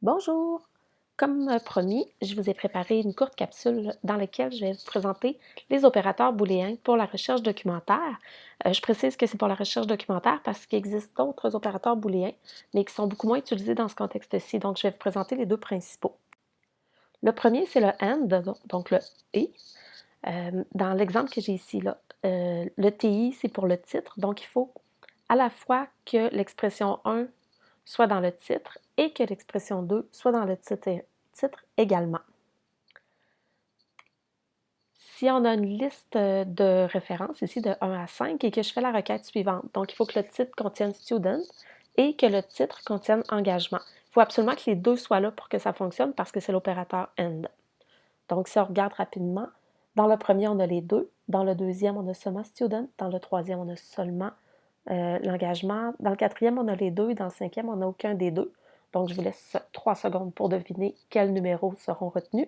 Bonjour! Comme promis, je vous ai préparé une courte capsule dans laquelle je vais vous présenter les opérateurs booléens pour la recherche documentaire. Je précise que c'est pour la recherche documentaire parce qu'il existe d'autres opérateurs booléens, mais qui sont beaucoup moins utilisés dans ce contexte-ci. Donc, je vais vous présenter les deux principaux. Le premier, c'est le AND, donc le et. Dans l'exemple que j'ai ici, là, le TI, c'est pour le titre. Donc, il faut à la fois que l'expression 1 soit dans le titre et que l'expression 2 soit dans le titre également. Si on a une liste de références ici de 1 à 5 et que je fais la requête suivante, donc il faut que le titre contienne student et que le titre contienne engagement. Il faut absolument que les deux soient là pour que ça fonctionne parce que c'est l'opérateur AND. Donc si on regarde rapidement, dans le premier on a les deux, dans le deuxième on a seulement student, dans le troisième on a seulement l'engagement. Dans le quatrième, on a les deux et dans le cinquième, on n'a aucun des deux. Donc, je vous laisse 3 secondes pour deviner quels numéros seront retenus.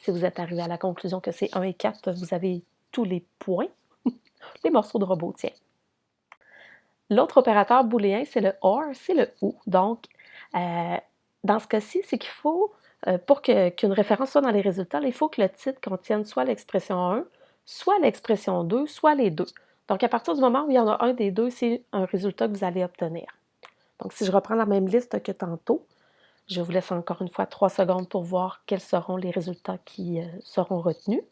Si vous êtes arrivé à la conclusion que c'est 1 et 4, vous avez tous les points. Les morceaux de robot, tiens. L'autre opérateur booléen, c'est le OR, c'est le OU. Donc, dans ce cas-ci, c'est qu'il faut, pour qu'une référence soit dans les résultats, il faut que le titre contienne soit l'expression 1, soit l'expression 2, soit les deux. Donc, à partir du moment où il y en a un des deux, c'est un résultat que vous allez obtenir. Donc, si je reprends la même liste que tantôt, je vous laisse encore une fois 3 secondes pour voir quels seront les résultats qui seront retenus.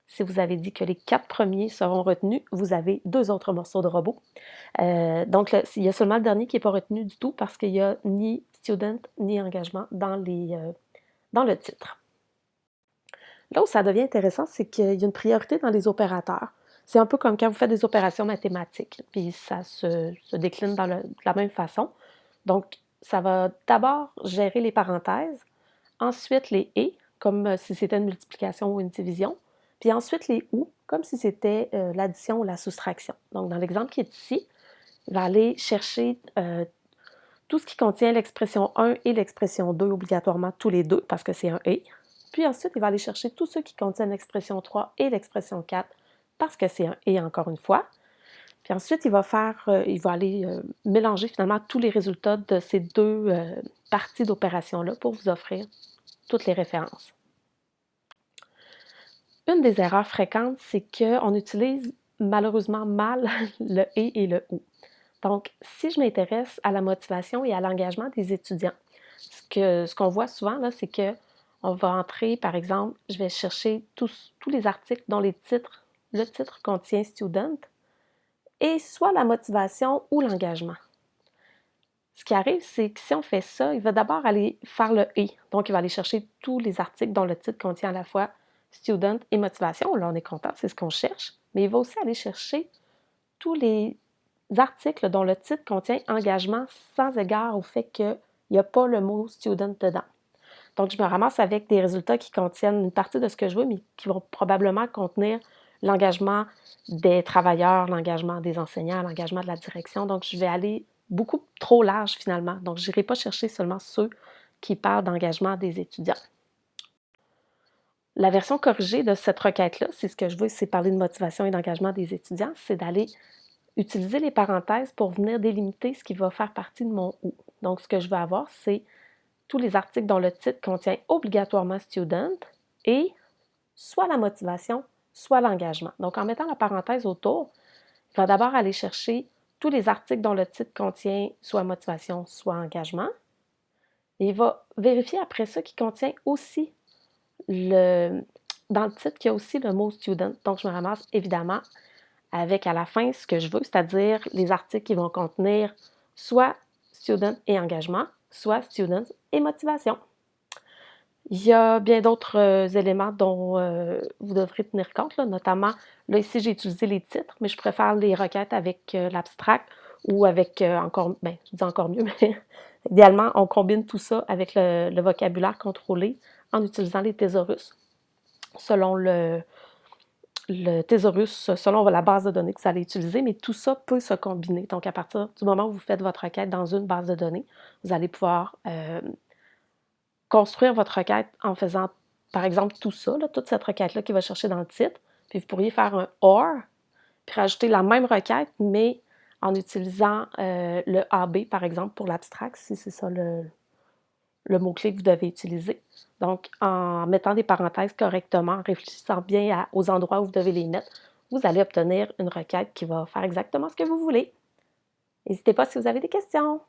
Si vous avez dit que les 4 premiers seront retenus, vous avez 2 autres morceaux de robot. Donc, il y a seulement le dernier qui n'est pas retenu du tout parce qu'il n'y a ni student ni engagement dans le titre. Là où ça devient intéressant, c'est qu'il y a une priorité dans les opérateurs. C'est un peu comme quand vous faites des opérations mathématiques, puis ça se décline de la même façon. Donc, ça va d'abord gérer les parenthèses, ensuite les « et », comme si c'était une multiplication ou une division, puis ensuite les « ou », comme si c'était l'addition ou la soustraction. Donc, dans l'exemple qui est ici, il va aller chercher tout ce qui contient l'expression 1 et l'expression 2, obligatoirement tous les deux, parce que c'est un « et ». Puis ensuite, il va aller chercher tous ceux qui contiennent l'expression 3 et l'expression 4, parce que c'est un « et » encore une fois. Puis ensuite, il va aller mélanger finalement tous les résultats de ces deux parties d'opération-là pour vous offrir toutes les références. Une des erreurs fréquentes, c'est qu'on utilise malheureusement mal le « et » et le « ou ». Donc, si je m'intéresse à la motivation et à l'engagement des étudiants, ce qu'on voit souvent, là, c'est qu'on va entrer, par exemple, je vais chercher tous les articles dont le titre contient « student », et soit la motivation ou l'engagement. Ce qui arrive, c'est que si on fait ça, il va d'abord aller faire le « et ». Donc, il va aller chercher tous les articles dont le titre contient à la fois « student » et « motivation ». Là, on est content, c'est ce qu'on cherche. Mais il va aussi aller chercher tous les articles dont le titre contient « engagement » sans égard au fait qu'il n'y a pas le mot « student » dedans. Donc, je me ramasse avec des résultats qui contiennent une partie de ce que je veux, mais qui vont probablement contenir l'engagement des travailleurs, l'engagement des enseignants, l'engagement de la direction. Donc, je vais aller beaucoup trop large finalement. Donc, je n'irai pas chercher seulement ceux qui parlent d'engagement des étudiants. La version corrigée de cette requête-là, c'est ce que je veux, c'est parler de motivation et d'engagement des étudiants, c'est d'aller utiliser les parenthèses pour venir délimiter ce qui va faire partie de mon « ou ». Donc, ce que je vais avoir, c'est tous les articles dont le titre contient obligatoirement « student » et soit la motivation, soit l'engagement. Donc, en mettant la parenthèse autour, il va d'abord aller chercher tous les articles dont le titre contient soit motivation, soit engagement. Et il va vérifier après ça qu'il contient aussi dans le titre, qu'il y a aussi le mot « student ». Donc, je me ramasse évidemment avec à la fin ce que je veux, c'est-à-dire les articles qui vont contenir soit « student » et « engagement », soit « student » et « motivation ». Il y a bien d'autres éléments dont vous devrez tenir compte, là, notamment, là ici j'ai utilisé les titres, mais je préfère les requêtes avec l'abstract ou avec je dis encore mieux, mais idéalement, on combine tout ça avec le vocabulaire contrôlé en utilisant les thésaurus. Selon le thésaurus, selon la base de données que vous allez utiliser, mais tout ça peut se combiner. Donc, à partir du moment où vous faites votre requête dans une base de données, vous allez pouvoir construire votre requête en faisant, par exemple, tout ça, là, toute cette requête-là qui va chercher dans le titre, puis vous pourriez faire un « OR », puis rajouter la même requête, mais en utilisant le AB, par exemple, pour l'abstract, si c'est ça le mot-clé que vous devez utiliser. Donc, en mettant des parenthèses correctement, en réfléchissant bien aux endroits où vous devez les mettre, vous allez obtenir une requête qui va faire exactement ce que vous voulez. N'hésitez pas si vous avez des questions.